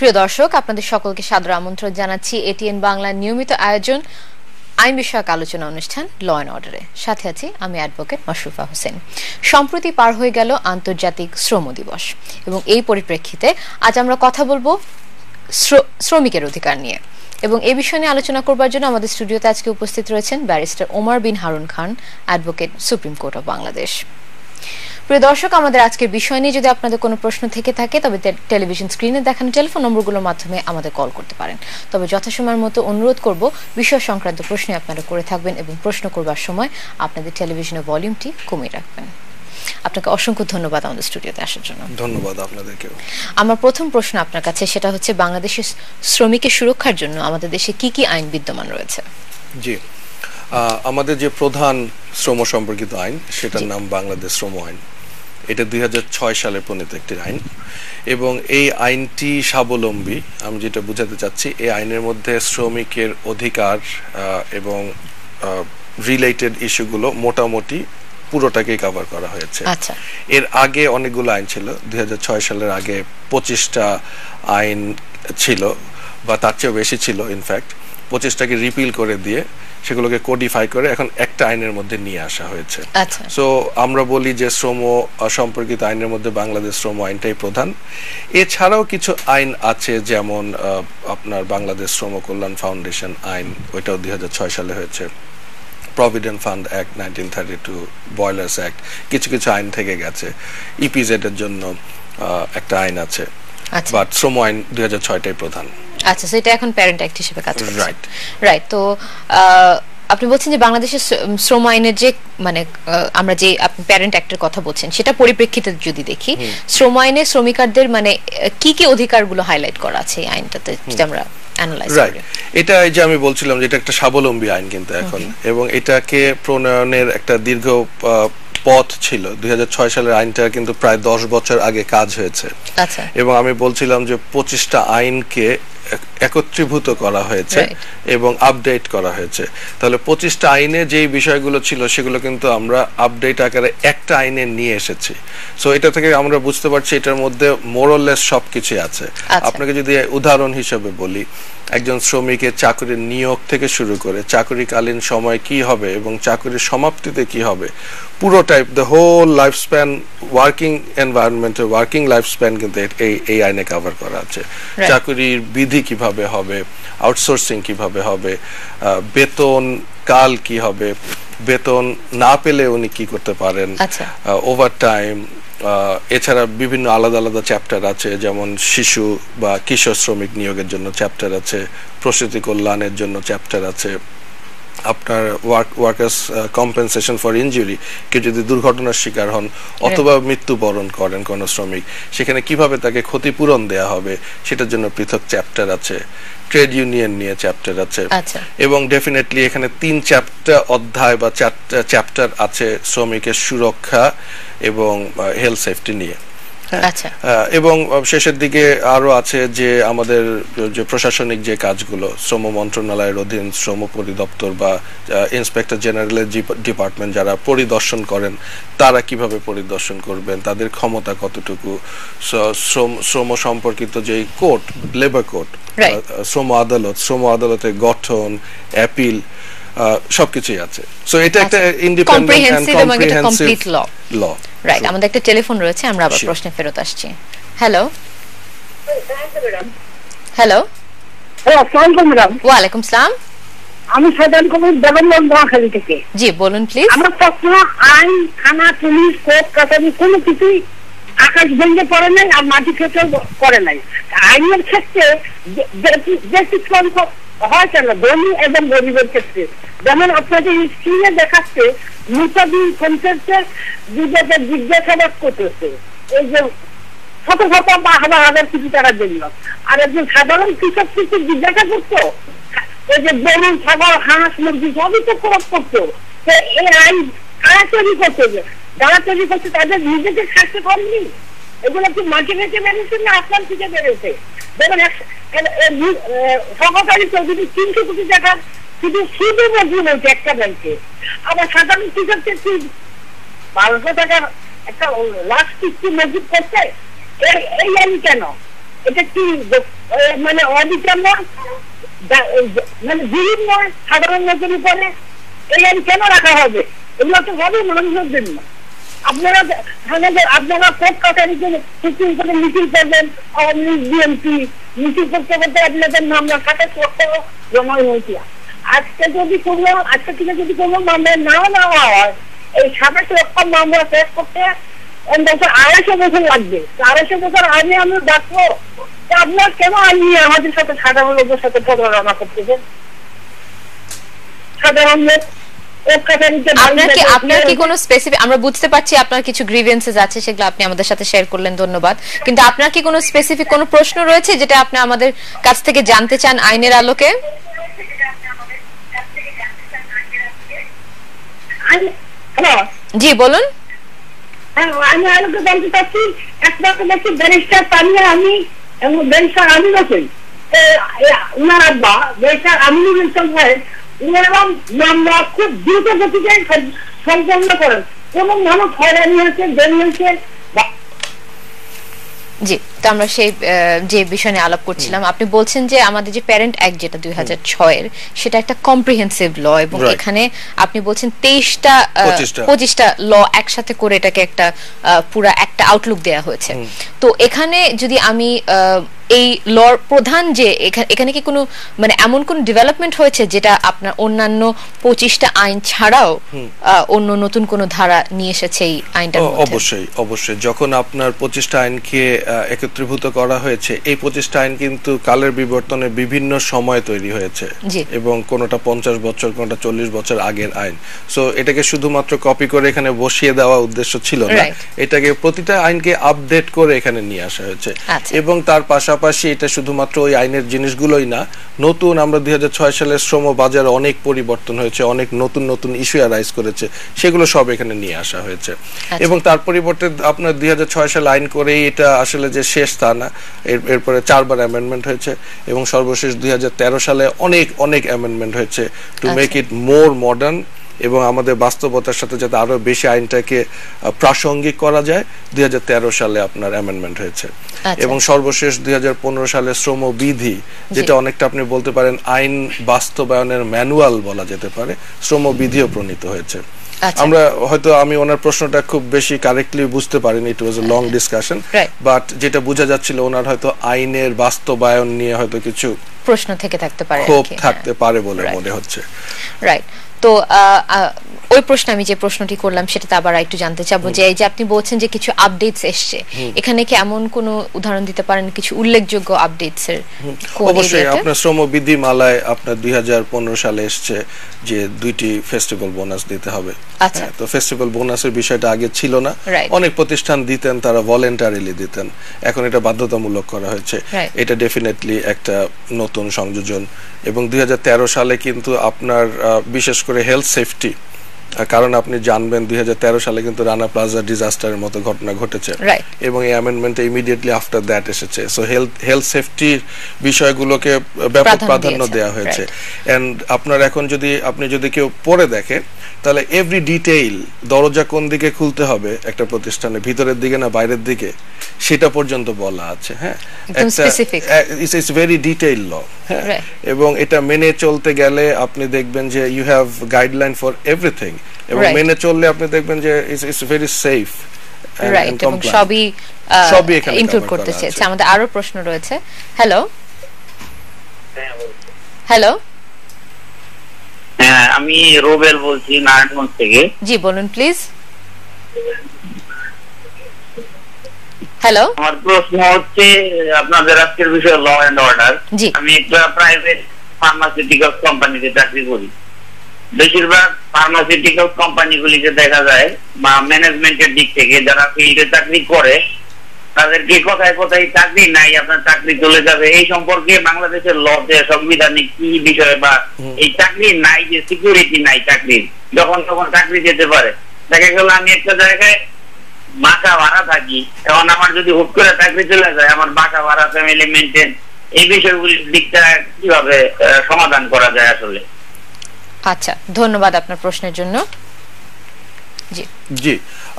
প্রিয় দর্শক, আপনাদের সকলকে সাদর আমন্ত্রণ জানাচ্ছি এটিএন বাংলার নিয়মিত আয়োজন আইন বিষয়ক আলোচনা অনুষ্ঠান ল অ্যান্ড অর্ডারে। সাথে আছি আমি অ্যাডভোকেট মাশরুফা হোসেন। সম্প্রতি পার হয়ে গেল আন্তর্জাতিক শ্রম দিবস এবং এই পরিপ্রেক্ষিতে আজ আমরা কথা বলবো শ্রমিকের অধিকার নিয়ে। এবং এই বিষয় নিয়ে আলোচনা করবার জন্য আমাদের স্টুডিওতে আজকে উপস্থিত রয়েছেন barrister Omar bin Harun Khan, advocate, supreme court of Bangladesh. প্রিয় দর্শক, আমাদের আজকের বিষয় নিয়ে যদি আপনাদের কোনো প্রশ্ন থেকে থাকে তবে টেলিভিশন স্ক্রিনে দেখানো টেলিফোন নম্বরগুলোর মাধ্যমে আমাদের কল করতে পারেন। তবে যথাসময়ের মতো অনুরোধ করব বিষয় সংক্রান্ত প্রশ্ন আপনারা করে থাকবেন এবং প্রশ্ন করবার সময় আপনাদের টেলিভিশনের ভলিউমটি কমিয়ে রাখবেন। আপনাকে অসংখ্য ধন্যবাদ আমাদের স্টুডিওতে আসার জন্য। ধন্যবাদ আপনাদেরকেও। আমার প্রথম প্রশ্ন আপনার কাছে, সেটা হচ্ছে বাংলাদেশের শ্রমিকের সুরক্ষার জন্য আমাদের দেশে কি কি আইন বিদ্যমান রয়েছে? জি, আমাদের যে প্রধান শ্রম সম্পর্কিত আইন সেটার নাম বাংলাদেশ শ্রম আইন। এটা 2006 সালে প্রণীত একটি আইন এবং এই আইনটি স্বাবলম্বী। আমি যেটা বোঝাতে চাচ্ছি, এই আইনের মধ্যে শ্রমিকের অধিকার এবং রিলেটেড ইস্যুগুলো মোটামুটি পুরোটাকেই কভার করা হয়েছে। এর আগে অনেকগুলো আইন ছিল। 2006 সালের আগে 25টা আইন ছিল বা তার চেয়েও বেশি ছিল। ইনফ্যাক্ট 25টাকে রিপিল করে দিয়ে সেগুলোকে কোডিফাই করে এখন একটা আইনের মধ্যে নিয়ে আসা হয়েছে। সো আমরা বলি যে শ্রম সম্পর্কিত আইনের মধ্যে বাংলাদেশ শ্রম আইনটাই প্রধান। এছাড়াও কিছু আইন আছে, যেমন আপনার বাংলাদেশ শ্রম কল্যাণ ফাউন্ডেশন আইন, ওইটাও 2006 সালে হয়েছে। Provident fund act 1932, boilers act, কিছু কিছু আইন থেকে গেছে। ইপিজেড এর জন্য একটা আইন আছে, বাট শ্রম আইন 2006টাই প্রধান। আচ্ছা, সেটা এখন প্যারেন্ট অ্যাক্ট হিসেবে কাজ করছে। রাইট। তো আপনি বলছেন যে বাংলাদেশের শ্রম আইনের যে আমরা যে প্যারেন্ট অ্যাক্টের কথা বলছেন সেটা পরিপ্রেক্ষিতে যদি দেখি, শ্রম আইনে শ্রমিকদের কি কি অধিকারগুলো হাইলাইট করা আছে এই আইনটাতে, যদি আমরা অ্যানালাইজ করি। এটা যে আমি বলছিলাম যে এটা একটা স্বাবলম্বী আইন কিন্তু এখন, এবং এটাকে প্রণয়নের একটা দীর্ঘ পথ ছিল। 2006 সালের আইনটা কিন্তু প্রায় 10 বছর আগে কাজ হয়েছে। এবং আমি বলছিলাম যে 25টা আইনকে একত্রীভূত করা হয়েছে এবং আপডেট করা হয়েছে। তাহলে 25টা আইনে যে বিষয়গুলো ছিল সেগুলো কিন্তু আমরা আপডেট আকারে একটা আইনে নিয়ে এসেছি। সো এটা থেকে আমরা বুঝতে পারছি এটার মধ্যে মোরলেস সবকিছু আছে। আপনাকে যদি উদাহরণ হিসেবে বলি, একজন শ্রমিকের চাকরির নিয়োগ থেকে শুরু করে চাকরিকালীন সময় কি হবে এবং চাকরির সমাপ্তিতে কি হবে, পুরোটাই the whole life span, working এনভায়রনমেন্টে ওয়ার্কিং লাইফ স্প্যান কিন্তু এই আইনে কভার করা আছে। চাকরির বিধি কিভাবে হবে, আউটসোর্সিং কিভাবে হবে, বেতন কাল কি হবে, বেতন না পেলে উনি কি করতে পারেন, ওভারটাইম। এছাড়া বিভিন্ন আলাদা আলাদা চ্যাপ্টার আছে, যেমন শিশু বা কিশোর শ্রমিক নিয়োগের জন্য চ্যাপ্টার আছে, প্রসূতি কল্যাণের জন্য চ্যাপ্টার আছে, আপনার ওয়ার্কার্স কম্পেনসেশন ফর ইনজুরি, কেউ যদি দুর্ঘটনার শিকার হন অথবা মৃত্যুবরণ করেন কোন শ্রমিক, সেখানে কিভাবে তাকে ক্ষতিপূরণ দেয়া হবে সেটার জন্য পৃথক চ্যাপ্টার আছে। ট্রেড ইউনিয়ন নিয়ে চ্যাপ্টার আছে। এবং ডেফিনেটলি এখানে 3 অধ্যায় বা চ্যাপ্টার আছে শ্রমিকের সুরক্ষা এবং হেলথ সেফটি নিয়ে। এবং শেষের দিকে আরো আছে যে আমাদের যে প্রশাসনিক যে কাজগুলো, শ্রম মন্ত্রণালয়ের অধীন শ্রম পরিদপ্তর বা ইন্সপেক্টর জেনারেলের ডিপার্টমেন্ট যারা পরিদর্শন করেন, তারা কিভাবে পরিদর্শন করবেন, তাদের ক্ষমতা কতটুকু, শ্রম সম্পর্কিত যে কোর্ট, লেবার কোর্ট, শ্রম আদালত, শ্রম আদালতের গঠন, অ্যাপিল, সবকিছুই আছে। সো এটা একটা independent and comprehensive law. Right, আমাদের একটা টেলিফোন রয়েছে, আমরা আবার প্রশ্নে ফেরত আসছি। হ্যালো হ্যালো আসসালামু আলাইকুম ম্যাডাম। ওয়া আলাইকুম সালাম। আমি সাধারণ কবির বেগমগঞ্জ নোয়াখালী থেকে। জি বলুন প্লিজ। আমার প্রশ্ন, আইন, থানা, পুলিশ, কোর্ট কাছারি কোনো কিছুই আকাশ ভেঙে পড়ে নাই আর মাটি খেতে করে নাই। আইনের ক্ষেত্রে ব্যতিক্রম হয় কেন ধনী এবং গরিবের ক্ষেত্রে? যেমন আপনাদের স্ক্রিনে দেখাচ্ছে মুসাবিল কনসেপ্টের জিজ্ঞাসাবাদ করতেছে, এই যে শত শত বা হাজার কোটি টাকার জন্য। আর একজন সাধারণ কৃষক কিন্তু জিজ্ঞাসা করতো, এই যে গরু, ছাগল, হাঁস, মুরগি সবই তো খরচ করতো। এই আইন কারা তৈরি করছে? যারা তৈরি করছে তাদের নিজেদের স্বাস্থ্য করেনি। এগুলো কি মাটি ভেঙে বেড়েছে না আসমান থেকে বেড়েছে? দেখুন, সহকারী চৌধুরী 300 কোটি টাকা শুধু শুধু মজুর হয়েছে একটা ব্যাংকে। আবার সাধারণ কৃষকদের 1200 টাকার একটা লাস্ট কিস্তি মজুর করছে। এই আইন কেন? এটা কি মানে অবিচার নয়, মানে জুলুম নয় সাধারণ লোকের উপরে? এই আইন কেন রাখা হবে? এগুলো তো হবে মানুষের জন্য। আপনারা আপনারা কোর্ট কাছারিতে সুপ্রিম কোর্টে মিছিল করবেন, আওয়ামী লীগ বিএনপি মিছিল করতে করতে আপনাদের মামলা 27 জমা হয়েছে। আজকে থেকে যদি কোনো মামলা না হয়, এই 27 মামলা শেষ করতে অন্তত 250 বছর লাগবে। 250 বছর আগে আমি ডাকবো, আপনার কেন আইন নিয়ে আমাদের সাথে সাধারণ লোকের সাথে প্রতারণা করতেছেন? সাধারণ লোক আপনার কি কোনো স্পেসিফিক, আমরা বুঝতে পারছি আপনার কিছু গ্রিভেন্সেস আছে, সেগুলো আপনি আমাদের সাথে শেয়ার করলেন, ধন্যবাদ, কিন্তু আপনার কি কোনো স্পেসিফিক কোনো প্রশ্ন রয়েছে যেটা আপনি আমাদের কাছ থেকে জানতে চান আইনের আলোকে? জি বলুন। আমি আলোকে জানতে চাচ্ছি, একমাত্র দেখছি ব্যারিস্টার তানিয়া আমি এবং ব্যারিস্টার আমিন হোসেন, উনার আব্বা ব্যারিস্টার আমিনুল ইসলাম সাহেব, উনারা মামলা খুব দ্রুত গতিতে সম্পন্ন করেন। কোন মানুষ হয়রানি হয়েছে, দেরি হয়েছে। জি, তো আমরা সেই যে বিষয় নিয়ে আলাপ করছিলাম, আপনি বলছেন যে আমাদের যে প্যারেন্ট অ্যাক্ট যেটা 2006-এর, সেটা একটা কম্প্রিহেন্সিভ ল, এবং এখানে আপনি বলছেন 25টা ল একসাথে করে এটাকে একটা পুরা একটা আউটলুক দেয়া হয়েছে। তো এখানে যদি আমি এই লর প্রধান যে এখানে কি কোনো মানে এমন কোন ডেভেলপমেন্ট হয়েছে যেটা আপনার অন্যান্য 25টা আইন ছাড়াও অন্য নতুন কোন ধারা নিয়ে এসেছে এই আইনটার মধ্যে? অবশ্যই যখন আপনার 25টা আইনকে একত্রীভূত করা হয়েছে, এই 25টা আইন কিন্তু কালের বিবর্তনে বিভিন্ন সময় তৈরি হয়েছে, এবং কোনটা 50 বছর, কোনটা 40 বছর আগের আইন। সো এটাকে শুধুমাত্র কপি করে এখানে বসিয়ে দেওয়া উদ্দেশ্য ছিল না, এটাকে প্রতিটা আইনকে আপডেট করে এখানে নিয়ে আসা হয়েছে। এবং তার পাশাপাশি এটা শুধুমাত্র ওই আইনের জিনিসগুলোই না, নতুন আমরা 2006 সালের শ্রম বাজারে অনেক পরিবর্তন হয়েছে, অনেক নতুন নতুন ইস্যু অ্যারাইজ করেছে, সেগুলো সব এখানে নিয়ে আসা হয়েছে। এবং তার পরিবর্তে আপনার 2006 সালে আইন করেই এটা আসলে যে শেষ তা না, এরপরে 4বার অ্যামেন্ডমেন্ট হয়েছে, এবং সর্বশেষ 2013 সালে অনেক অ্যামেন্ডমেন্ট হয়েছে to make it more modern, এবং আমাদের বাস্তবতার সাথে যাতে আরো বেশি আইনটাকে প্রাসঙ্গিক করা যায়। 2013 সালে আপনার অ্যামেন্ডমেন্ট হয়েছে, এবং সর্বশেষ 2015 সালে শ্রমবিধি, যেটা অনেকটা আপনি বলতে পারেন আইন বাস্তবায়নের ম্যানুয়াল বলা যেতে পারে, শ্রমবিধিও প্রণীত হয়েছে। আমরা হয়তো আমি ওনার প্রশ্নটা খুব বেশি কারেক্টলি বুঝতে পারিনি, ইট ওয়াজ এ লং ডিসকাশন, বাট যেটা বোঝা যাচ্ছিল ওনার হয়তো আইনের বাস্তবায়ন নিয়ে হয়তো কিছু প্রশ্ন থেকে থাকতে পারে বলে মনে হচ্ছে। রাইট। তো ওই প্রশ্ন আমি যে প্রশ্নটি করলাম সেটা আবার একটু জানতে চাবো, যে এই যে আপনি বলছেন যে কিছু আপডেটস এসছে, এখানে কি এমন কোন উদাহরণ দিতে পারেন কিছু উল্লেখযোগ্য আপডেটস এর? অবশ্যই আপনার শ্রমবিধি মালায় আপনার 2015 সালে এসছে যে 2টি ফেস্টিভ্যাল বোনাস দিতে হবে। তো ফেস্টিভ্যাল বোনাসের বিষয়টা আগে ছিল না, অনেক প্রতিষ্ঠান দিতেন, তারা ভলেন্টারিলি দিতেন, এখন এটা বাধ্যতামূলক করা হয়েছে। এটা ডেফিনেটলি একটা নতুন সংযোজন। এবং 2013 সালে কিন্তু আপনার বিশেষ করে হেলথ সেফটি, কারণ আপনি জানবেন 2013 সালে কিন্তু রানা প্লাজা ডিজাস্টারের মতো ঘটনা ঘটেছে, এবং এই অ্যামেন্ডমেন্টে ইমিডিয়েটলি আফটার দ্যাট এসেছে। সো হেলথ সেফটির বিষয়গুলোকে ব্যাপক প্রাধান্য দেওয়া হয়েছে। এন্ড আপনার এখন আপনি যদি কেউ পড়ে দেখে, তাহলে এভরি ডিটেইল, দরজা কোন দিকে খুলতে হবে একটা প্রতিষ্ঠানে, ভিতরের দিকে না বাইরের দিকে, সেটা পর্যন্ত বলা আছে। হ্যাঁ, ইটস ভেরি ডিটেইল ল। হ্যাঁ, এবং এটা মেনে চলতে গেলে আপনি দেখবেন যে you have guideline for everything, এবং মেনে চললে আপনি দেখবেন যে ইটস ভেরি সেফ। রাইট, এবং সবই এখানে ইনক্লুড করতে চেয়েছে। আমাদের আরো প্রশ্ন রয়েছে। হ্যালো, হ্যাঁ, আমি রোবেল বলছি নারায়ণগঞ্জ থেকে। জি বলুন প্লিজ। হ্যালো, আমার প্রশ্ন হচ্ছে আপনাদের আজকের বিষয় ল এন্ড অর্ডার। আমি একটা প্রাইভেট ফার্মাসিউটিক্যাল কোম্পানিতে চাকরি করি। বেশিরভাগ ফার্মাসিউটিক্যাল কোম্পানিগুলিকে দেখা যায় বা ম্যানেজমেন্টের দিক থেকে যারা ফিল্ডে চাকরি করে তাদেরকে কোথায় কোথায় চাকরি নাই, আপনার চাকরি চলে যাবে, এই সম্পর্কে বাংলাদেশের লতে সাংবিধানিক কি বিষয় বা এই চাকরি নাই, যে সিকিউরিটি নাই চাকরির, যখন তখন চাকরি যেতে পারে। দেখা গেল আমি একটা জায়গায় বাসা ভাড়া থাকি, এখন আমার যদি হুট করে চাকরি চলে যায়, আমার বাসা ভাড়া, ফ্যামিলি মেনটেন, এই বিষয়গুলির দিকটা কিভাবে সমাধান করা যায় আসলে? আচ্ছা, ধন্যবাদ আপনার প্রশ্নের জন্য। জি,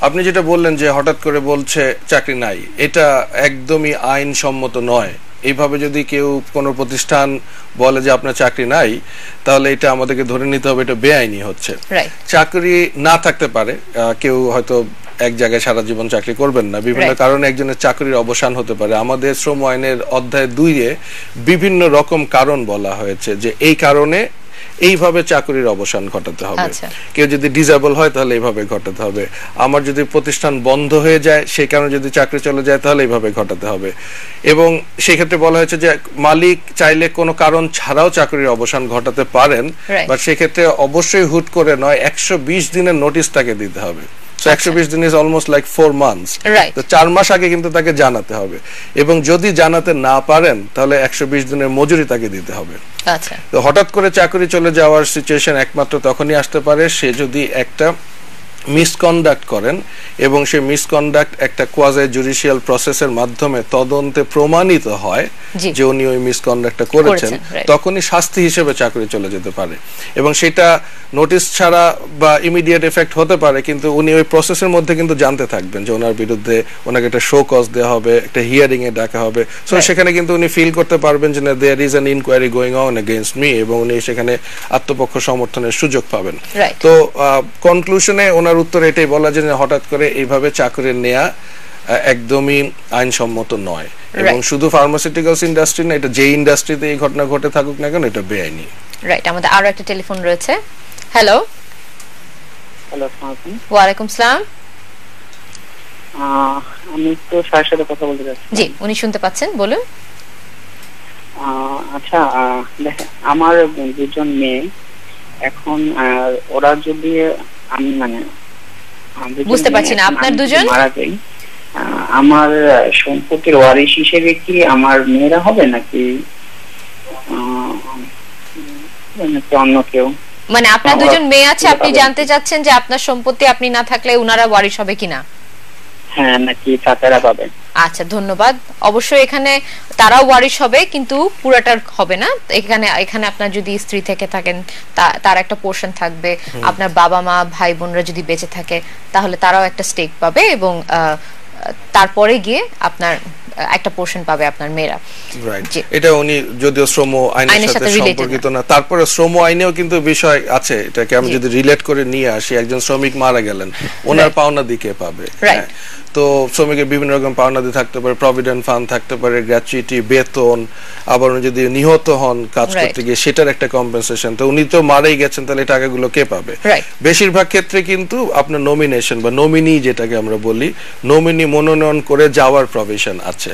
আপনি যেটা বললেন যে হঠাৎ করে বলছে চাকরি নাই, এটা একদমই আইনসম্মত নয়। এইভাবে যদি কেউ কোনো প্রতিষ্ঠান বলে যে আপনার চাকরি নাই, তাহলে এটা আমাদেরকে ধরে নিতে হবে এটা বেআইনি হচ্ছে। চাকরি না থাকতে পারে, কেউ হয়তো এক জায়গায় সারা জীবন চাকরি করবেন না, বিভিন্ন কারণে একজনের চাকরির অবসান হতে পারে। আমাদের শ্রম আইনের অধ্যায় 2-এ বিভিন্ন রকম কারণ বলা হয়েছে যে এই কারণে এইভাবে চাকরির অবসান ঘটাতে হবে। কেউ যদি ডিসেবল হয় তাহলে এইভাবে ঘটাতে হবে। আমার যদি প্রতিষ্ঠান বন্ধ হয়ে যায় সেই কারণে যদি চাকরি চলে যায় তাহলে এইভাবে ঘটাতে হবে। এবং সেই ক্ষেত্রে বলা হয়েছে যে মালিক চাইলে কোনো কারণ ছাড়াও চাকরির অবসান ঘটাতে পারেন, বাট সেক্ষেত্রে অবশ্যই হুট করে নয়, 120 দিনের নোটিশ তাকে দিতে হবে। So 120 দিন is almost like 4 months. তো 4 মাস আগে কিন্তু তাকে জানাতে হবে, এবং যদি জানাতে না পারেন তাহলে 120 দিনের মজুরি তাকে দিতে হবে। তো হঠাৎ করে চাকরি চলে যাওয়ার সিচুয়েশন একমাত্র তখনই আসতে পারে সে যদি একটা মিসকন্ডাক্ট করেন, এবং সেই মিসকন্ডাক্ট একটা কোয়াজি জুডিশিয়াল প্রসেসের মাধ্যমে তদন্তে প্রমাণিত হয় যে উনি ওই মিসকন্ডাক্টটা করেছেন, তখনই শাস্তি হিসেবে চাকরি চলে যেতে পারে। এবং সেটা নোটিশ ছাড়া বা ইমিডিয়েট এফেক্ট হতে পারে, কিন্তু উনি ওই প্রসেসের মধ্যে কিন্তু জানতে থাকবেন যে ওনার বিরুদ্ধে ওনাকে একটা শো কজ দেওয়া হবে, একটা হিয়ারিং এ ডাকা হবে। সো সেখানে কিন্তু উনি ফিল করতে পারবেন যে না, there is an inquiry going on against me, এবং উনি সেখানে আত্মপক্ষ সমর্থনের সুযোগ পাবেন। তো কনক্লুশনে ওনার উত্তর এটাই বলা যে হঠাৎ করে এইভাবে চাকরি নেওয়া একদমই আইনসম্মত নয়, এবং শুধু ফার্মাসিউটিক্যালস ইন্ডাস্ট্রি না, এটা যে ইন্ডাস্ট্রিতে এই ঘটনা ঘটে থাকুক না কেন, এটা বেআইনি। রাইট, আমাদের আরো একটা টেলিফোন রয়েছে। হ্যালো। হ্যালো, আসসালামু আলাইকুম। ওয়া আলাইকুম সালাম। আমি তো স্যারের সাথে কথা বলতে যাচ্ছি। জি, উনি শুনতে পাচ্ছেন, বলুন। আচ্ছা, দেখেন, আমার 2জন মেয়ে, এখন ওরা যদি আমি মানে বুঝতে পারছি না, আপনার 2জন মারা যায়, আমার সম্পত্তির ওয়ারিশ হিসেবে কি আমার মেয়েরা হবে নাকি অন্য কেউ? মানে আপনার 2জন মেয়ে আছে, আপনি জানতে চাচ্ছেন যে আপনার সম্পত্তি আপনি না থাকলে উনারা ওয়ারিশ হবে কিনা? হ্যাঁ, নাকি চাচারা পাবে? আচ্ছা, ধন্যবাদ। অবশ্যই এখানে তারাও ওয়ারিশ হবে, কিন্তু পুরাটার হবে না। এখানে আপনার যদি স্ত্রী থেকে থাকেন তার একটা পোর্শন থাকবে, আপনার বাবা মা ভাই বোনরা যদি বেঁচে থাকে তাহলে তারাও একটা স্টেক পাবে, এবং তারপরে গিয়ে আপনার একটা পোর্শন পাবে আপনার মেয়েরা। এটা উনি যদিও শ্রম আইনের সাথে সম্পর্কিত না, তারপরে শ্রম আইনেও কিন্তু বিষয় আছে, এটাকে আমি যদি রিলেট করে নিয়ে আসি, একজন শ্রমিক মারা গেলেন, ওনার পাওনা দিকে পাবে। তো শ্রমিকের বিভিন্ন রকম পাওনাদি থাকতে পারে, প্রভিডেন্ট ফান্ড থাকতে পারে, গ্র্যাচুইটি, বেতন, আবার উনি যদি নিহত হন কাজ করতে গিয়ে সেটার একটা কম্পেনসেশন। তো উনি তো মারাই গেছেন, তাহলে এই টাকাগুলো কে পাবে? বেশিরভাগ ক্ষেত্রে কিন্তু আপনার নমিনেশন বা নমিনি যেটাকে আমরা বলি, নমিনি মনোনয়ন করে যাওয়ার প্রভিশন আছে,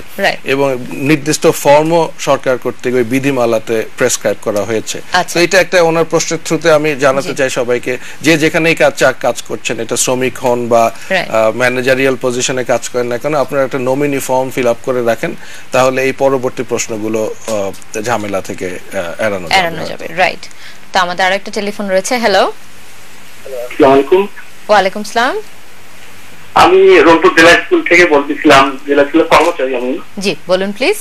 এবং নির্দিষ্ট ফর্মও সরকার কর্তৃক ওই বিধিমালাতে প্রেসক্রাইব করা হয়েছে। তো এটা একটা ওনার প্রশ্নের থ্রুতে আমি জানাতে চাই সবাইকে, যে যেখানেই কাজ করছেন, এটা শ্রমিক হন বা ম্যানেজারিয়াল পজিশন কাজ করেন না কেন, আপনারা একটা নমিনি ফর্ম ফিল আপ করে রাখেন, তাহলে এই পরবর্তী প্রশ্নগুলো ঝামেলা থেকে এড়ানো যাবে। রাইট। তো আমাদের আরেকটা টেলিফোন রয়েছে। হ্যালো। আসসালামু আলাইকুম। ওয়া আলাইকুম সালাম। আমি রংপুর জেলা স্কুল থেকে বলতেছিলাম, জেলা স্কুলের কর্মচারী আমি। জি, বলুন প্লিজ।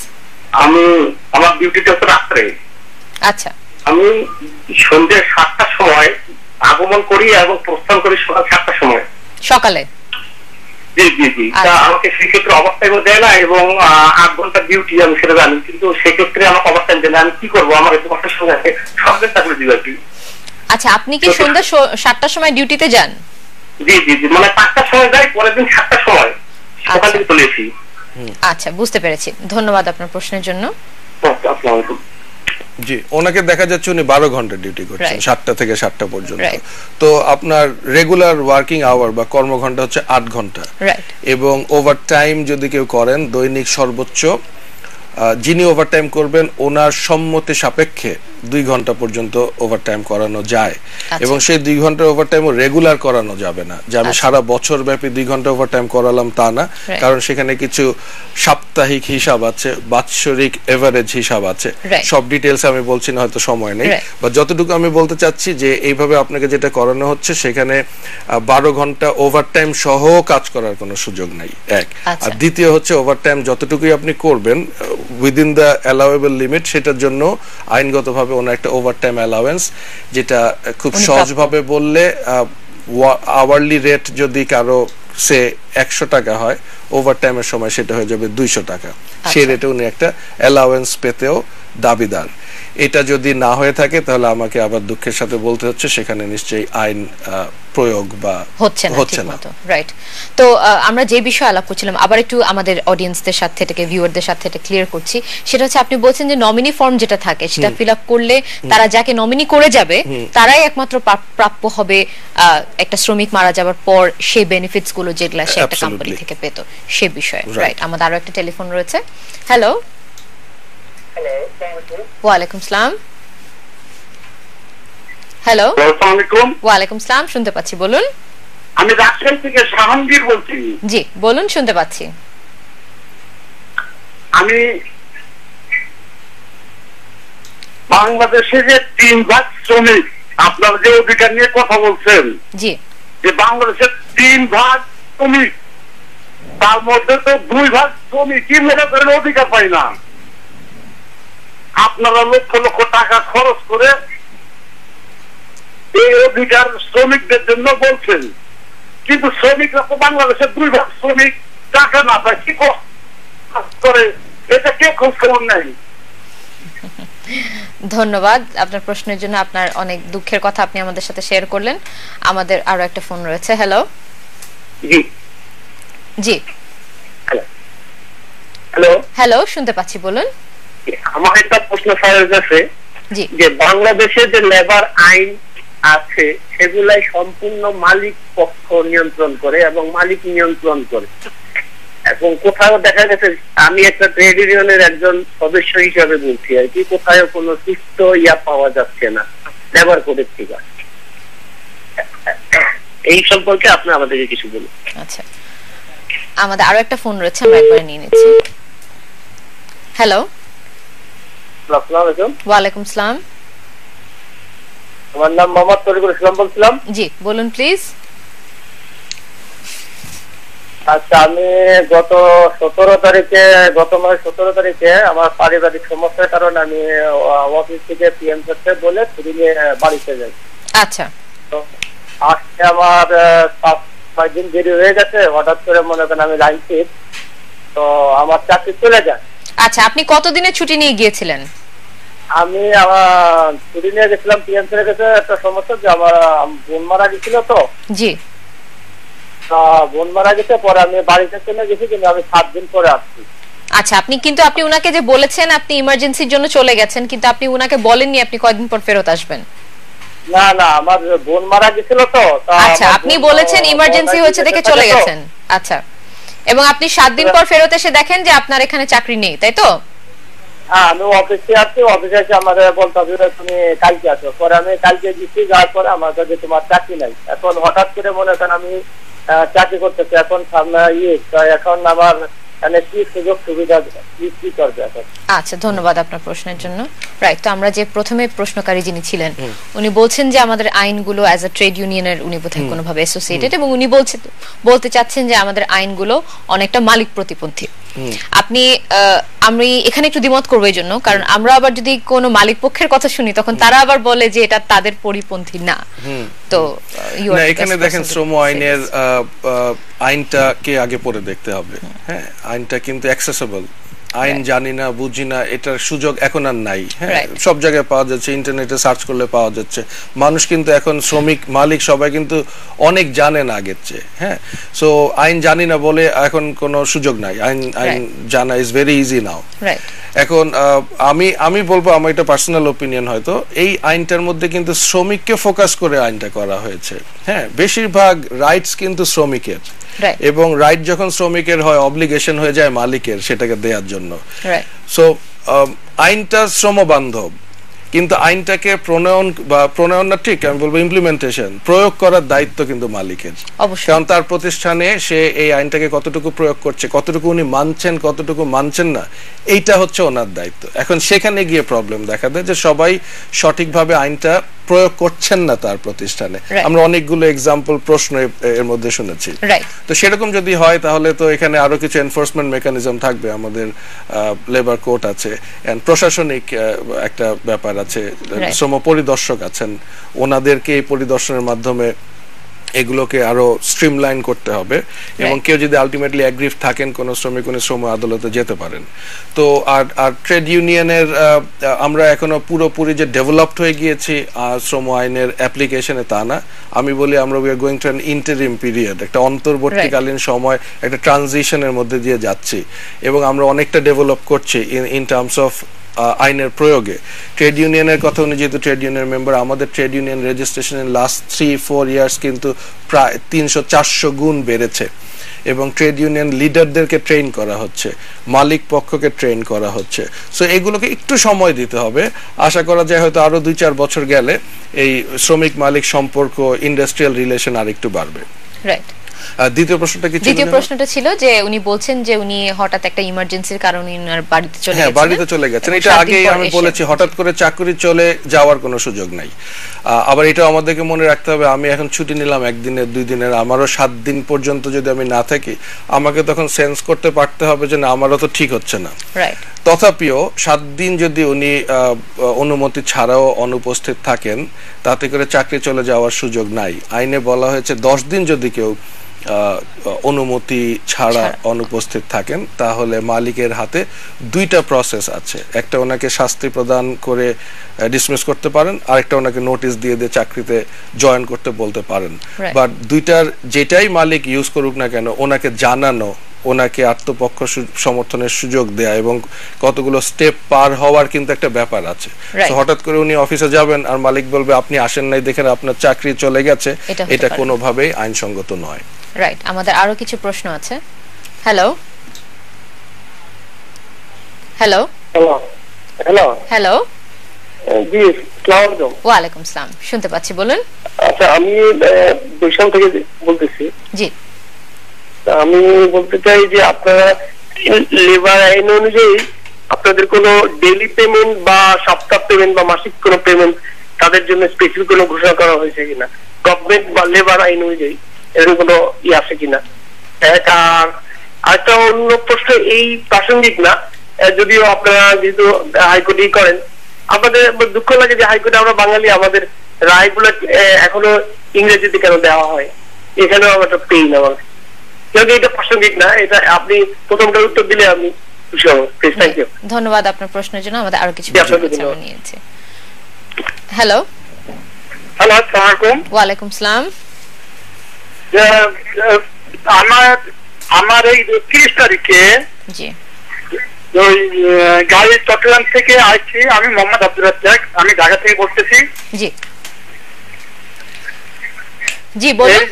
আমার ডিউটিটা হচ্ছে রাত্রে। আচ্ছা। আমি সন্ধ্যা 7টার সময় আগমন করি এবং প্রস্থান করি সকাল 7টার সময়। সকালে? জি জি জি। আমাকে সেক্ষেত্রে ওভারটাইম দেয় না, এবং 8 ঘন্টা ডিউটি আমি সেটা জানি, কিন্তু সেক্ষেত্রে আমাকে ওভারটাইম দেয় না। আমি কি করবো? আমার একটু কষ্টের সঙ্গে সরকারি চাকরি দিবে আর কি। আচ্ছা, আপনি কি সন্ধ্যা 7টার সময় ডিউটিতে যান? জি জি জি, মানে 5টার সময় যাই, পরের দিন 7টার সময় সকাল থেকে চলে এসি। আচ্ছা, বুঝতে পেরেছি। ধন্যবাদ আপনার প্রশ্নের জন্য। আসসালামু আলাইকুম। জি, ওনাকে দেখা যাচ্ছে উনি 12 ঘন্টা ডিউটি করছেন, 7টা থেকে 7টা পর্যন্ত। তো আপনার রেগুলার ওয়ার্কিং আওয়ার বা কর্মঘন্টা হচ্ছে 8 ঘন্টা, এবং ওভারটাইম যদি কেউ করেন দৈনিক সর্বোচ্চ, যিনি ওভারটাইম করবেন ওনার সম্মতি সাপেক্ষে 2 ঘন্টা পর্যন্ত ওভারটাইম করানো যায়, এবং সেই 2 ঘন্টার ওভারটাইমও রেগুলার করানো যাবে না, যে আমি সারা বছর ব্যাপী 2 ঘন্টা ওভারটাইম করালাম তা না, কারণ সেখানে কিছু সাপ্তাহিক হিসাব আছে, বাৎসরিক এভারেজ হিসাব আছে, সব ডিটেইলস আমি বলছি না, হয়তো সময় নেই, বা যতটুকু আমি বলতে চাচ্ছি যে এইভাবে আপনাকে যেটা করানো হচ্ছে সেখানে 12 ঘন্টা ওভারটাইম সহ কাজ করার কোনো সুযোগ নাই, এক। আর দ্বিতীয় হচ্ছে ওভারটাইম যতটুকুই আপনি করবেন উইদিন দ্য অ্যালাউয়েবল লিমিট, সেটার জন্য আইনগতভাবে ওনার একটা ওভারটাইম অ্যালাউয়েন্স, যেটা খুব সহজভাবে বললে আওয়ারলি রেট যদি কারো সে 100 টাকা হয়, ওভারটাইমের সময় সেটা হয়ে যাবে 200 টাকা। সেই রেটে উনি একটা অ্যালাউয়েন্স পেতেও দাবিদার। এটা যদি না হয়ে থাকে তাহলে আমাকে আবার দুঃখের সাথে বলতে হচ্ছে সেখানে নিশ্চয়ই আইন প্রয়োগ বা হচ্ছে না। রাইট। তো আমরা যে বিষয়ে আলাপ করছিলাম আবার একটু আমাদের অডিয়েন্সদের সাথে থেকে ভিউয়ারদের সাথে এটা ক্লিয়ার করছি, সেটা হচ্ছে আপনি বলছেন যে নমিনি ফর্ম যেটা থাকে সেটা ফিল আপ করলে তারা যাকে নমিনি করে যাবে তারাই একমাত্র প্রাপ্য হবে একটা শ্রমিক মারা যাওয়ার পর সেই বেনিফিটস গুলো যেগুলা সে একটা কোম্পানি থেকে পেত সে বিষয়ে। রাইট। আমাদের আরো একটা টেলিফোন রয়েছে। হ্যালো। ওয়ালাইকুম সালাম। হ্যালো। ওয়ালাইকুম সালাম, শুনতে পাচ্ছি, বলুন। আমি রাজশাহী থেকে শাহাঙ্গীর বলছি। জি বলুন, শুনতে পাচ্ছি। আমি বাংলাদেশে যে 3 ভাগ শ্রমিক, আপনারা যে অধিকার নিয়ে কথা বলছেন, জি, যে বাংলাদেশের 3 ভাগ শ্রমিক, তার মধ্যে তো 2 ভাগ শ্রমিক কি মনে করেন অধিকার পাই না। আপনারা লক্ষ লক্ষ টাকা খরচ করে এই অধিকার শ্রমিকদের জন্য বলছেন, কিন্তু শ্রমিকরা তো বাংলাদেশের 2 ভাগ শ্রমিক টাকা না পায়, কি করে এটা কে খোঁজ খবর নেই? ধন্যবাদ আপনার প্রশ্নের জন্য। আপনার অনেক দুঃখের কথা আপনি আমাদের সাথে শেয়ার করলেন। আমাদের আরো একটা ফোন রয়েছে। হ্যালো। জি জি হ্যালো। হ্যালো, শুনতে পাচ্ছি, বলুন। আমার একটা প্রশ্ন স্যারের কাছে, যে বাংলাদেশে যে লেবার আইন আছে সেগুলাই সম্পূর্ণ মালিক পক্ষ নিয়ন্ত্রণ করে এবং মালিক নিয়ন্ত্রণ করে, এবং কোথাও দেখা গেছে, আমি একটা ট্রেড ইউনিয়নের একজন সদস্য হিসাবে বলছি আর কি, কোথাও কোনো সুস্থ পাওয়া যাচ্ছে না লেবার কোডের থেকে। এই সম্পর্কে আপনি আমাদেরকে কিছু বলুন। আচ্ছা, আমাদের আরো একটা ফোন রয়েছে, আমরা একবার নিয়ে নিচ্ছি। হ্যালো। আসসালামু আলাইকুম। ওয়ালাইকুম সালাম। আমার নাম মোহাম্মদ তরিকুল ইসলাম বলছিলাম। জি বলুন প্লিজ। আচ্ছা, আমি গত মাসের 17 তারিখে আমার পারিবারিক সমস্যার কারণে আমি অফিস থেকে পিএম করতে বলে ছুটি নিয়ে বাড়িতে যাই। আচ্ছা। তো আজকে আমার 5 দিন দেরি হয়ে গেছে, হঠাৎ করে মনে করেন আমি লাইন শিফট, তো আমার চাকরি চলে যায়। আচ্ছা, আপনি কতদিনের ছুটি নিয়ে গিয়েছিলেন? আমি আমার ছুটি নিয়ে গেছিলাম পিএম এর কাছে, একটা সমস্যা যে আমার বোন মারা গেছিল। তো জি, বোন মারা গেছে, পরে আমি বাড়িতে চলে গেছি, কিন্তু আমি 7 দিন পরে আসছি। আচ্ছা, আপনি উনাকে যে বলেছেন আপনি ইমার্জেন্সির জন্য চলে গেছেন, কিন্তু আপনি উনাকে বলেননি আপনি কয়দিন পর ফেরত আসবেন? না না, আমার বোন মারা গেছিল। তো আচ্ছা, আপনি বলেছেন ইমার্জেন্সি হয়েছে দেখে চলে গেছেন। আচ্ছা, এবং আপনি 7 দিন পর ফেরত এসে দেখেন যে আপনার এখানে চাকরি নেই, তাই তো? আমি অফিসে আছি, অফিসে এসে আমাদের বলতে হবে তুমি কালকে আসো। পরে আমি কালকে গেছি, যাওয়ার পরে আমার কাছে তোমার চাকরি নাই। এখন হঠাৎ করে মনে করেন আমি চাকরি করতেছি, এখন সামনে এখন আমার কি সুযোগ সুবিধা কি করবে এখন? আচ্ছা, ধন্যবাদ আপনার প্রশ্নের জন্য। রাইট, তো আমরা যে প্রথমে প্রশ্নকারী যিনি ছিলেন উনি বলছেন যে আমাদের আইনগুলো অ্যাজ আ ট্রেড ইউনিয়নের উনি বোধহয় কোনোভাবে অ্যাসোসিয়েটেড, এবং উনি বলতে চাচ্ছেন যে আমাদের আইনগুলো অনেকটা মালিক প্রতিপন্থী। আমি এখানে একটু দ্বিমত করবো এই জন্য, কারণ আমরা আবার যদি কোনো মালিক পক্ষের কথা শুনি তখন তারা আবার বলে যে এটা তাদের পরিপন্থী না। তো এখানে দেখেন শ্রম আইনের আইনটাকে আগে পড়ে দেখতে হবে। হ্যাঁ, আইনটা কিন্তু অ্যাক্সেসিবল। আইন জানি না, বুঝি না, এটার সুযোগ এখন আর নাই। হ্যাঁ, সব জায়গায় পাওয়া যাচ্ছে, ইন্টারনেটে সার্চ করলে পাওয়া যাচ্ছে। মানুষ কিন্তু এখন শ্রমিক মালিক সবাই কিন্তু অনেক জানে না আগের চেয়ে। হ্যাঁ, সো আইন জানি না বলে এখন কোনো সুযোগ নাই। আইন জানা ইজ ভেরি ইজি নাও। এখন আমি বলবো, আমার এটা পার্সোনাল ওপিনিয়ন, হয়তো এই আইনটার মধ্যে কিন্তু শ্রমিককে ফোকাস করে আইনটা করা হয়েছে। হ্যাঁ, বেশিরভাগ রাইটস কিন্তু শ্রমিকের, এবং রাইট যখন শ্রমিকের হয় অব্লিগেশন হয়ে যায় মালিকের সেটাকে দেওয়ার জন্য। সো আইনটা শ্রমবান্ধব, কিন্তু আইনটাকে প্রণয়ন না ঠিক, আমি বলবো ইমপ্লিমেন্টেশন, প্রয়োগ করার দায়িত্ব কিন্তু মালিকের। কারণ তার প্রতিষ্ঠানে সে এই আইনটাকে কতটুকু প্রয়োগ করছে, কতটুকু উনি মানছেন, কতটুকু মানছেন না, এইটা হচ্ছে ওনার দায়িত্ব। এখন সেখানে গিয়ে প্রবলেম দেখা দেয় যে সবাই সঠিকভাবে আইনটা প্রয়োগ করছেন না তার প্রতিষ্ঠানে। আমরা অনেকগুলো এক্সাম্পল প্রশ্ন এর মধ্যে শুনেছি। তো সেরকম যদি হয় তাহলে তো এখানে আরো কিছু এনফোর্সমেন্ট মেকানিজম থাকবে। আমাদের লেবার কোর্ট আছে, প্রশাসনিক একটা ব্যাপার আছে, শ্রম পরিদর্শক আছেন, ওনাদেরকে এই পরিদর্শনের মাধ্যমে এগুলোকে আরো স্ট্রিমলাইন করতে হবে এবং কেউ যদি আলটিমেটলি অ্যাগ্রিভ থাকেন কোন শ্রমিক কোন শ্রম আদালতে যেতে পারেন। তো আর ট্রেড ইউনিয়নের আমরা এখনো পুরোপুরি যে ডেভেলপড হয়ে গিয়েছি শ্রম আইনের অ্যাপ্লিকেশনে তা না। আমি বলি আমরা we are going to an interim period, একটা অন্তর্বর্তীকালীন সময়, একটা ট্রানজিশনের মধ্যে দিয়ে যাচ্ছি এবং আমরা অনেকটা ডেভেলপ করছি ইন টার্মস অফ আইনের প্রয়োগে। ট্রেড ইউনিয়নের কথা উনি যেহেতু ট্রেড ইউনিয়নের মেম্বার, আমাদের ট্রেড ইউনিয়ন রেজিস্ট্রেশনের লাস্ট 3-4 ইয়ার্স কিন্তু প্রায় 300-400 গুণ বেড়েছে এবং ট্রেড ইউনিয়ন লিডারদেরকে ট্রেন করা হচ্ছে, মালিক পক্ষকে ট্রেন করা হচ্ছে। সো এগুলোকে একটু সময় দিতে হবে। আশা করা যায় হয়তো আরো 2-4 বছর গেলে এই শ্রমিক মালিক সম্পর্ক, ইন্ডাস্ট্রিয়াল রিলেশন আর একটু বাড়বে। রাইট। দ্বিতীয় প্রশ্নটা কি ছিল? দ্বিতীয় প্রশ্নটা ছিল যে উনি বলছেন যে উনি হঠাৎ একটা ইমার্জেন্সির কারণে ওনার বাড়িতে চলে গেছেন। হ্যাঁ, বাড়িতে চলে গেছেন। এটা আগেই আমি বলেছি, হঠাৎ করে চাকরি চলে যাওয়ার কোনো সুযোগ নাই। আবার এটা আমাদেরকে মনে রাখতে হবে, আমি এখন ছুটি নিলাম 1 দিনের 2 দিনের, আমারও 7 দিন পর্যন্ত যদি আমি না থাকি, আমাকে তখন সেন্স করতে পারতে হবে যে না, আমারও তো ঠিক হচ্ছে না। রাইট। তথাপিও 7 দিন যদি উনি অনুমতি ছাড়াও অনুপস্থিত থাকেন, তাতে করে চাকরি চলে যাওয়ার সুযোগ নাই। আইনে বলা হয়েছে 10 দিন যদি কেউ অনুমতি ছাড়া অনুপস্থিত থাকেন, তাহলে মালিকের হাতে 2টা প্রসেস আছে। একটা ওনাকে শাস্তি প্রদান করে ডিসমিস করতে পারেন, আরেকটা ওনাকে নোটিশ দিয়ে চাকরিতে জয়েন করতে বলতে পারেন। বাট 2টার যেটাই মালিক ইউজ করুক না কেন, ওনাকে জানানো, ওনাকে আত্মপক্ষ সমর্থনের সুযোগ দেয়া এবং কতগুলো স্টেপ পার হওয়ার কিন্তু একটা ব্যাপার আছে। হঠাৎ করে উনি অফিসে যাবেন আর মালিক বলবে আপনি আসেন নাই দেখে আপনার চাকরি চলে গেছে, এটা কোনোভাবেই আইনসঙ্গত নয়। রাইট। আমাদের আরো কিছু প্রশ্ন আছে। হ্যালো হ্যালো হ্যালো হ্যালো জি, আসসালামু আলাইকুম। ওয়া আলাইকুম আসসালাম, শুনতে পাচ্ছি, বলুন। আচ্ছা, আমি বৈশাল থেকে বলতেছি। জি। আমি বলতে চাই যে আপনারা লেবার আইন অনুযায়ী আপনাদের কোনো ডেইলি পেমেন্ট বা সপ্তাহ পেমেন্ট বা মাসিক কোনো পেমেন্ট তাদের জন্য স্পেসিফিক কোনো ঘোষণা করা হয়েছে কিনা, গভর্নমেন্ট বা লেবার আইন অনুযায়ী এরকম কোনো আছে কিনা। আর আরেকটা অন্য প্রশ্ন, এই প্রাসঙ্গিক না, যদিও আপনারা যেহেতু হাইকোর্টে করেন, আমাদের দুঃখ লাগে যে হাইকোর্টে আমরা বাঙালি, আমাদের রায়গুলো এখনো ইংরেজিতে কেন দেওয়া হয়, এখানেও আমার একটা পেইন আমার। এটা প্রাসঙ্গিক না, এটা আপনি প্রথমটার উত্তর দিলে আমি খুশি হব। Thank you. ধন্যবাদ আপনার প্রশ্নের জন্য। আমাদের আরো কিছু প্রশ্ন নিয়েছে। হ্যালো হ্যালো, আসসালামু আলাইকুম। ওয়া আলাইকুম আসসালাম। আমার এই 30 তারিখে জি ওই গাড়ি চট্টগ্রাম থেকে আসছি, আমি মোহাম্মদ আব্দুর রাজ্জাক, আমি ঢাকা থেকে বলতেছি। জি জি বলুন।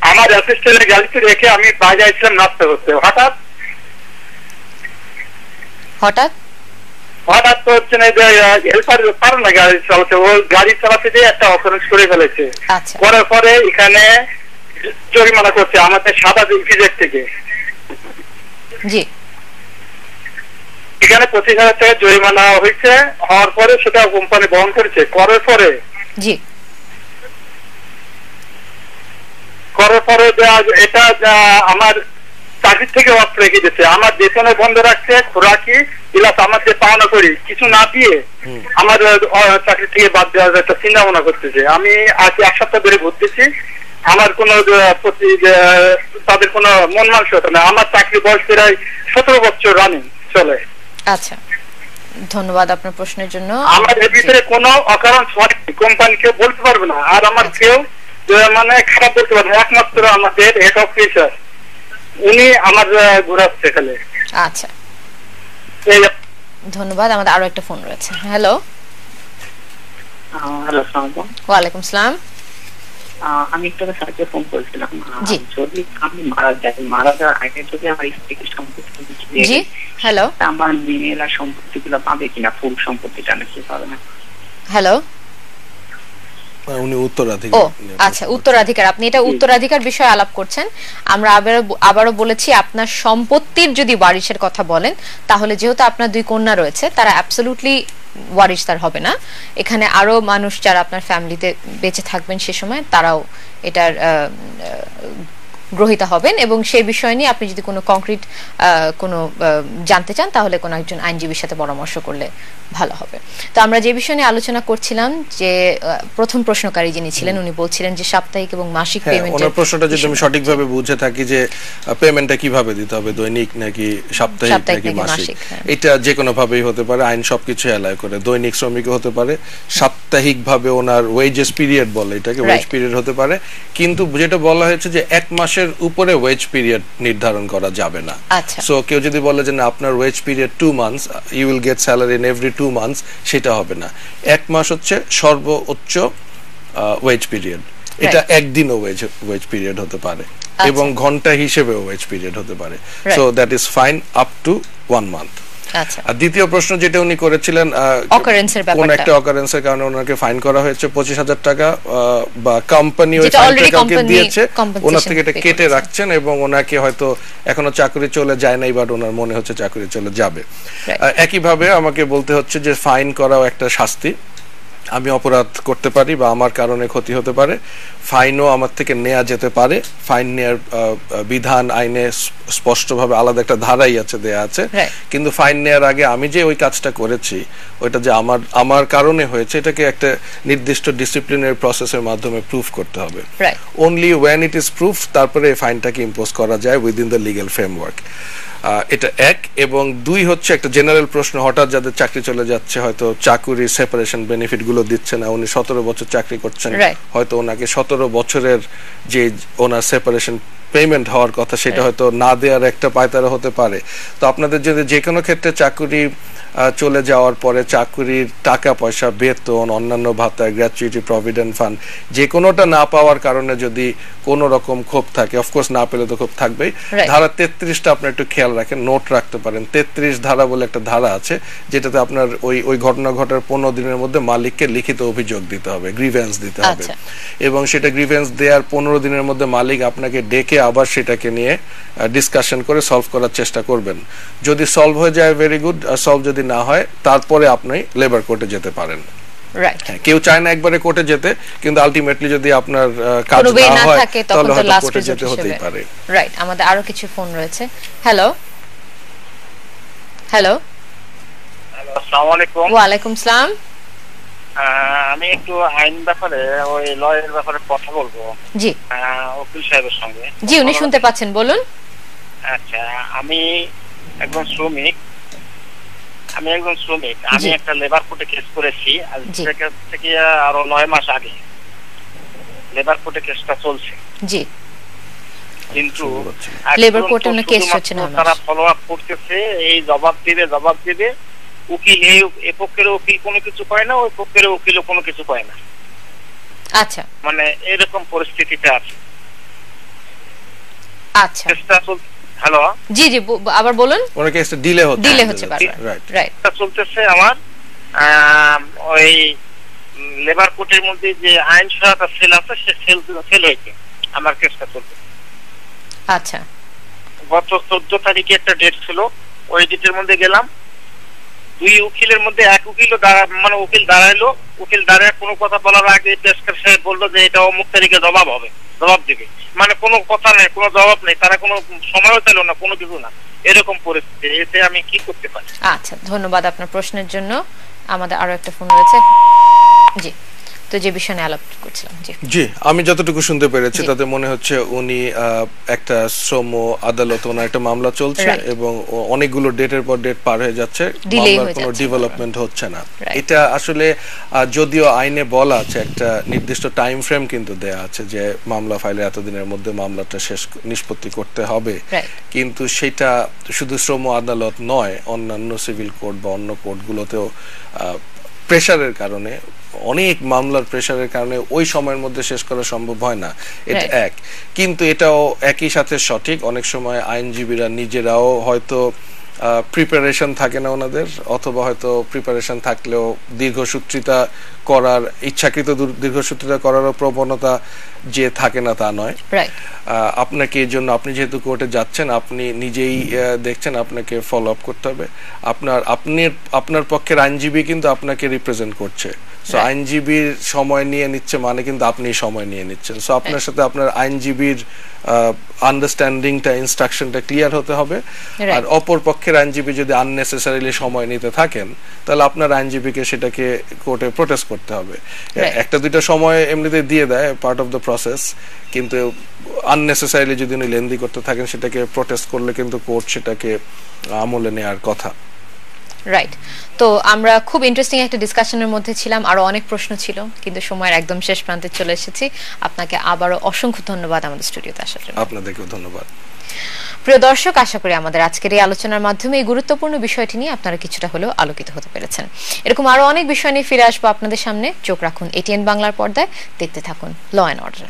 আমার অ্যাসিস্ট্যান্টের গাড়িতে রেখে আমি বাইরে আসছিলাম নাস্তা করতে, হঠাৎ তো হচ্ছে না, হেল্পার পারে না গাড়ি চালাতে, ও গাড়ি চালাতে যেয়ে একটা অকারেন্স করে ফেলেছে। করার পরে এখানে জরিমানা করছে আমাদের সাদা ভিজের থেকে। জি। এখানে 25,000 টাকা জরিমানা হয়েছে, হওয়ার পরে সেটা কোম্পানি বহন করেছে। করার পরে এটা আমার চাকরি থেকে অফ রেখে দিচ্ছে, আমার বেতনে বন্ধ রাখছে, খোরাকি প্লাস আমার যে পাওনা করি কিছু না দিয়ে আমার চাকরি থেকে বাদ দেওয়ার একটা চিন্তা ভাবনা করতেছে। আমি আজ 1 সপ্তাহ ধরে ঘুরতেছি, আমার কোন তাদের কোনো মন মানসিকতা না। আমার চাকরি বয়স প্রায় 17 বছর রানিং চলে। আচ্ছা, ধন্যবাদ আপনার প্রশ্নের জন্য। আমার এর ভিতরে কোনো অকারণ কোম্পানি কেউ বলতে পারবে না, আর আমার কেউ মানে খারাপ বলতে পারবে না, একমাত্র আমাদের হেড অফিসার, উনি আমার ঘোরাচ্ছে এখানে। আচ্ছা, ধন্যবাদ। আমাদের আরো একটা ফোন রয়েছে। হ্যালো হ্যালো, আসসালামু আলাইকুম। ওয়া আলাইকুম আসসালাম। আমি একটু স্যারকে ফোন করেছিলাম, যদি আমি মারা যাওয়ার আগে যদি আমার স্ত্রীকে সম্পত্তি, জি হ্যালো, আমার মেয়েরা সম্পত্তিগুলো পাবে কিনা, ফুল সম্পত্তিটা নাকি পাবে না। হ্যালো, উনি উত্তরাধিকার। ও আচ্ছা, উত্তরাধিকার। আপনি এটা উত্তরাধিকার বিষয়ে আলাপ করছেন। আমরা আবারও বলেছি, আপনার সম্পত্তির যদি ওয়ারিশের কথা বলেন, তাহলে যেহেতু আপনার 2 কন্যা রয়েছে, তারা অ্যাবসলিউটলি ওয়ারিশদার হবে না। এখানে আরো মানুষ যারা আপনার ফ্যামিলিতে বেঁচে থাকবেন সে সময়, তারাও এটার গ্রহীত হবেন এবং সেই বিষয় নিয়ে আপনি যদি কোনো কংক্রিট কোনো জানতে চান তাহলে কোনো একজন আইনজীবীর সাথে পরামর্শ করলে ভালো হবে। তো আমরা যে বিষয় নিয়ে আলোচনা করছিলাম যে প্রথম প্রশ্নকারী যিনি ছিলেন উনি বলছিলেন যে সাপ্তাহিক এবং মাসিক পেমেন্ট, ওনার প্রশ্নটা যদি আমি সঠিকভাবে বুঝে থাকি যে পেমেন্টটা কিভাবে দিতে হবে, দৈনিক নাকি সাপ্তাহিক নাকি মাসিক, এটা যে কোনো ভাবেই হতে পারে, আইন সবকিছু অ্যালাউ করে। দৈনিক শ্রমিকও হতে পারে, সাপ্তাহিক ভাবে ওনার ওয়েজেস পিরিয়ড বলে এটাকে, ওয়েজ পিরিয়ড হতে পারে, কিন্তু যেটা বলা হয়েছে যে 1 মাসের উপরে ওয়েজ পিরিয়ড নির্ধারণ করা যাবে না। সো কেউ যদি বলে যে না আপনার wage period 2 months, you will get salary in every 2 months, সেটা হবে না। 1 মাস হচ্ছে সর্বোচ্চ ওয়েজ পিরিয়ড, এটা একদিনও ওয়েজ পিরিয়ড হতে পারে এবং ঘন্টা হিসেবেও ওয়েজ পিরিয়ড হতে পারে। So that is fine up to 1 month. আর দ্বিতীয় প্রশ্ন যেটা উনি করেছিলেন কোন একটা অকারেন্সের কারণে ওনাকে ফাইন করা হয়েছে 25,000 টাকা, বা কোম্পানি ওই ফাইনটা কাউকে দিয়েছে, ওনার থেকে এটা কেটে রাখছেন এবং ওনাকে হয়তো এখনো চাকরি চলে যায় নাই, বাট ওনার মনে হচ্ছে চাকরি চলে যাবে। একইভাবে আমাকে বলতে হচ্ছে যে ফাইন করাও একটা শাস্তি। আমি অপরাধ করতে পারি বা আমার কারণে ক্ষতি হতে পারে, ফাইনও আমার থেকে নেওয়া যেতে পারে। ফাইন নেওয়ার বিধান আইনে স্পষ্টভাবে আলাদা একটা ধারাই আছে, দেয়া আছে, কিন্তু ফাইন নেওয়ার আগে আমি যে ওই কাজটা করেছি ওইটা যে আমার কারণে হয়েছে এটাকে একটা নির্দিষ্ট ডিসিপ্লিনারি প্রসেসের মাধ্যমে প্রুফ করতে হবে। Only when it is proof তারপরে এই ফাইনটাকে ইম্পোজ করা যায় উইদিন দ্য লিগ্যাল ফ্রেমওয়ার্ক। এটা 1 এবং 2 হচ্ছে একটা জেনারেল প্রশ্ন, হঠাৎ যাদের চাকরি চলে যাচ্ছে, হয়তো চাকরির সেপারেশন বেনিফিট গুলো দিচ্ছে না, উনি 17 বছর চাকরি করছেন, হয়তো ওনাকে 17 বছরের যে ওনার সেপারেশন পেমেন্ট হওয়ার কথা সেটা হয়তো না দেওয়ার একটা পায়তারা হতে পারে। তো আপনাদের যদি যে কোনো ক্ষেত্রে চাকরি চলে যাওয়ার পরে চাকরির টাকা পয়সা, বেতন, অন্যান্য ভাতা, গ্র্যাচুইটি, প্রভিডেন্ট ফান্ড যে কোনোটা না পাওয়ার কারণে যদি কোনো রকম ক্ষোভ থাকে, অফকোর্স না পেলে তো ক্ষোভ থাকবেই। ধারা 33টা আপনার একটু খেয়াল রাখেন, নোট রাখতে পারেন। 33 ধারা বলে একটা ধারা আছে যেটাতে আপনার ওই ঘটনা ঘটার 15 দিনের মধ্যে মালিককে লিখিত অভিযোগ দিতে হবে, গ্রিভেন্স দিতে হবে, এবং সেটা গ্রিভেন্স দেওয়ার 15 দিনের মধ্যে মালিক আপনাকে ডেকে আবার সেটাকে নিয়ে ডিসকাশন করে সলভ করার চেষ্টা করবেন। যদি সলভ হয়ে যায় ভেরি গুড, আর সলভ যদি না হয় তারপরে আপনি লেবার কোর্টে যেতে পারেন। কেউ চায় না একবারে কোর্টে যেতে, কিন্তু আলটিমেটলি যদি আপনার কাজ না হয় তাহলে হয়তো কোর্টে যেতে হতেই পারে। রাইট, আমাদের আরো কিছু ফোন রয়েছে। হ্যালো হ্যালো আসসালামু আলাইকুম। ওয়া আলাইকুম সালাম। আমি একটু আইন ব্যাপারে, ওই লয়ের ব্যাপারে কথা বলবো। জি, উকিল সাহেবের সঙ্গে। জি, উনি শুনতে পাচ্ছেন, বলুন। আচ্ছা, আমি একজন শ্রমিক। আমি একটা লেবার কোর্টে কেস করেছি, আজ থেকে আরো 9 মাস আগে লেবার কোর্টে কেসটা চলছে। জি, কিন্তু লেবার কোর্টে না কেস হচ্ছে না, তারা ফলো আপ করতেছে, এই জবাব দিবে উকিল, এই পক্ষের উকিল কোনো কিছু কয় না, ওই পক্ষের উকিলও কোনো কিছু কয় না। আচ্ছা, মানে এরকম পরিস্থিতিতে আছে। আচ্ছা, হ্যালো, জি জি, আবার বলুন। ওনার কেসটা ডিলে হচ্ছে রাইট, চলতেছে আমার ওই লেবার কোর্টের মধ্যে যে আইন সহায়তা সেল আছে, সে সেল হয়েছে, আমার কেসটা চলছে। আচ্ছা, গত 14 তারিখে একটা ডেট ছিল, ওই ডেটের মধ্যে গেলাম, 2 উকিলের মধ্যে এক উকিলও উকিল দাঁড়ায় কোনো কথা বলার আগে পেশকার সাহেব বললো যে এটা অমুক তারিখে জবাব দিবে, মানে কোনো কথা নেই, কোনো জবাব নেই, তারা কোনো সময়ও চাইলো না, কোনো কিছু না, এরকম পরিস্থিতি। এতে আমি কি করতে পারি? আচ্ছা, ধন্যবাদ আপনার প্রশ্নের জন্য। আমাদের আরো একটা ফোন রয়েছে। জি, তো যে বিষয়ে আলাপ করছিলাম। জি, আমি যতটুকু শুনতে পেরেছি তাতে মনে হচ্ছে উনি একটা শ্রম আদালত, ওনার একটা মামলা চলছে এবং অনেকগুলো ডেটের পর ডেট পার হয়ে যাচ্ছে, মামলার কোনো ডেভেলপমেন্ট হচ্ছে না। এটা আসলে যদিও আইনে বলা আছে, একটা নির্দিষ্ট টাইম ফ্রেম কিন্তু দেয়া আছে যে মামলা ফাইলে এতদিনের মধ্যে মামলাটা শেষ নিষ্পত্তি করতে হবে, কিন্তু সেটা শুধু শ্রম আদালত নয়, অন্যান্য সিভিল কোর্ট বা অন্য কোর্টগুলোতেও প্রেসারের কারণে, অনেক মামলার প্রেসারের কারণে ওই সময়ের মধ্যে শেষ করা সম্ভব হয় না। এটা এক, কিন্তু এটাও একই সাথে সঠিক, অনেক সময় আইনজীবীরা নিজেরাও হয়তো প্রিপারেশন থাকে না ওনাদের, অথবা হয়তো প্রিপারেশন থাকলেও দীর্ঘসূত্রিতা করার ইচ্ছাকৃত দীর্ঘসূত্রিতা করারও প্রবণতা যে থাকে না তা নয়। আপনাকে এই জন্য, আপনি যেহেতু কোর্টে যাচ্ছেন, আপনি নিজেই দেখছেন, আপনাকে ফলো আপ করতে হবে। আপনার পক্ষের আইনজীবী কিন্তু আপনাকে রিপ্রেজেন্ট করছে, সো আইনজীবীর সময় নিয়ে নিচ্ছে মানে কিন্তু আপনি সময় নিয়ে নিচ্ছেন। সো আপনার সাথে আপনার আইনজীবীর আন্ডারস্ট্যান্ডিংটা, ইনস্ট্রাকশনটা ক্লিয়ার হতে হবে। আর অপর পক্ষের আইনজীবী যদি আননেসেসারিলি সময় নিতে থাকেন, তাহলে আপনার আইনজীবীকে সেটাকে কোর্টে প্রোটেস্ট করতে হবে। একটা দুইটা সময় এমনিতে দিয়ে দেয়, পার্ট অফ দ্য প্রসেস, কিন্তু আননেসেসারিলি যদি উনি লেন্দি করতে থাকেন, সেটাকে প্রোটেস্ট করলে কিন্তু কোর্ট সেটাকে আমলে নেওয়ার কথা। রাইট। তো আমরা খুব ইন্টারেস্টিং একটা ডিসকাশনের মধ্যে ছিলাম, আরো অনেক প্রশ্ন ছিল, কিন্তু সময়ের একদম শেষ প্রান্তে চলে এসেছি। আপনাকে আবারও অসংখ্য ধন্যবাদ আমাদের স্টুডিওতে আসার জন্য। আপনাদেরকেও ধন্যবাদ। প্রিয় দর্শক, আশা করি আমাদের আজকের এই আলোচনার মাধ্যমে এই গুরুত্বপূর্ণ বিষয়টি নিয়ে আপনারা কিছুটা হলেও আলোকিত হতে পেরেছেন। এরকম আরো অনেক বিষয় নিয়ে ফিরে আসবো আপনাদের সামনে। চোখ রাখুন এটিএন বাংলার পর্দায়, দেখতে থাকুন ল অ্যান্ড অর্ডার।